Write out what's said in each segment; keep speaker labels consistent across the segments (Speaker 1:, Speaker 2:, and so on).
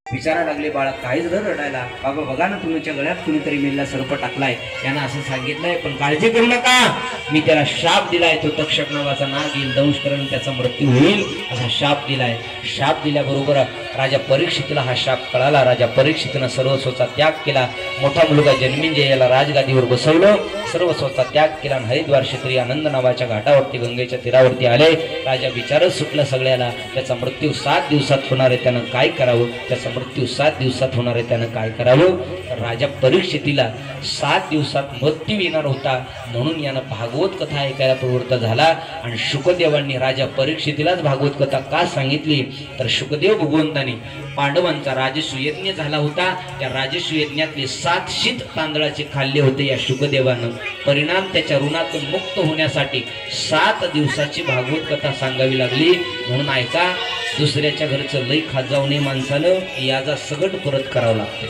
Speaker 1: विचारा लागले, बाळा काय झालं रडायला? बाबा बघा ना, तुमच्या गळ्यात कुणीतरी मेला सर्प टाकलाय, त्यांना असं सांगितलंय, पण काळजी करू नका, मी त्याला शाप दिलाय, तो तक्षक नावाचा नाग येईल, दंश करून त्याचा मृत्यू होईल असा शाप दिलाय. शाप दिल्याबरोबर राजा परीक्षितला हा शाप कळाला. राजा परीक्षितनं सर्वस्वचा त्याग केला. मोठा मुलगा जन्मेजय याला राजगादीवर बसवलं, सर्वस्वचा त्याग केला आणि हरिद्वार क्षेत्री आनंद नावाच्या घाटावरती गंगेच्या तीरावरती आले. राजा विचारच सुटला सगळ्याला, त्याचा मृत्यू 7 दिवसात होणार आहे, त्यानं काय करावं? त्याचा मृत्यू 7 दिवसात होणार आहे, त्यानं काय करावं? राजा परीक्षितीला 7 दिवसात मृत्यू येणार होता, म्हणून यानं भागवत कथा ऐकायला प्रवृत्त झाला. आणि शुकदेवांनी राजा परीक्षितीलाच भागवत कथा का सांगितली तर शुकदेव भगवंतांनी पांडवांचा राजसूय यज्ञ झाला होता, त्या राजसूय यज्ञातले 7 शीत तांदळाचे खाल्ले होते या शुकदेवानं. परिणाम त्याच्या ऋणातून मुक्त होण्यासाठी 7 दिवसाची भागवत कथा सांगावी लागली. म्हणून ऐका, दुसऱ्याच्या घरचं लई खात जाऊ नये माणसानं, याचा सगट परत करावं लागते.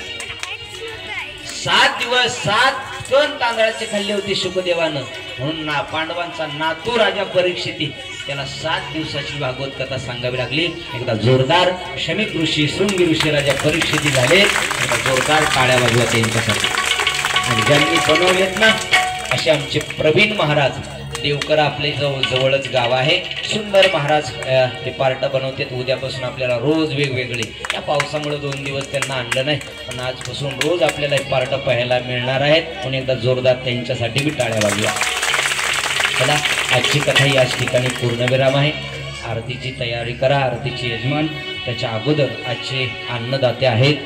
Speaker 1: 7 दिवस 7 टन तांदळाचे खाल्ले होते शुकदेवानं, म्हणून पांडवांचा नातू राजा परीक्षिती त्याला 7 दिवसाची भागवत कथा सांगावी लागली. एकदा जोरदार शमिक ऋषी शृंगी ऋषी राजा परीक्षिती झाले, एकदा जोरदार टाळ्या वाजवा त्यांच्यासाठी. आणि ज्यांनी बनवलेत ना असे आमचे प्रवीण महाराज देवकर, आपले जवळच गाव आहे, सुंदर महाराज ते पार्ट बनवतात. उद्यापासून आपल्याला रोज वेगवेगळे, या पावसामुळे 2 दिवस त्यांना आणलं नाही, पण आजपासून रोज आपल्याला एक पार्ट पाहायला मिळणार आहेत. म्हणून एकदा जोरदार त्यांच्यासाठी बी टाळ्या वाजवा. चला, आजची कथा याच ठिकाणी पूर्णविराम आहे. आरतीची तयारी करा. आरतीचे यजमान त्याच्या अगोदर आजचे अन्नदाते आहेत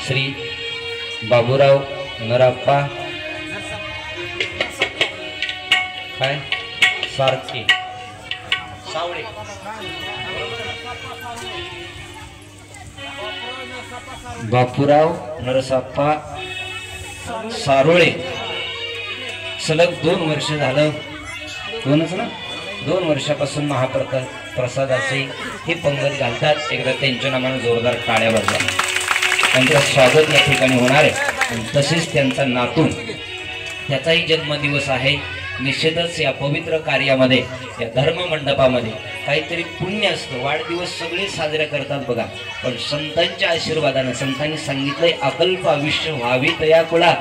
Speaker 1: श्री बाबूराव नराप्पा काय सारखे सावळे, बापूराव नरसाप्पा सारोळे. सलग 2 वर्ष झालं, 2च ना, 2 वर्षापासून महाप्रसादाचे हे पंगत घालतात. एकदा त्यांच्या नावाने जोरदार टाळ्या वाजवा. त्यांचं स्वागत या ठिकाणी होणार आहे. आणि तसेच त्यांचा नातू, त्याचाही जन्मदिवस आहे. निश्चितच या पवित्र कार्यामध्ये, या धर्म मंडपामध्ये काहीतरी पुण्य असतं. वाढदिवस सगळे साजरे करतात बघा, पण संतांच्या आशीर्वादानं, संतांनी सांगितलंय अकल्प आयुष्य व्हावी तया कुळा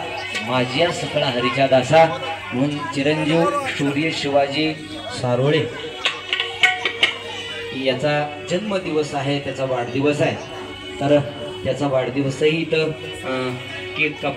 Speaker 1: माझ्या सकळा हरीच्या दासा. म्हणून चिरंजीव शौर्य शिवाजी सारोळे याचा जन्मदिवस आहे, त्याचा वाढदिवस आहे. तर त्याचा वाढदिवसही इथं केक काप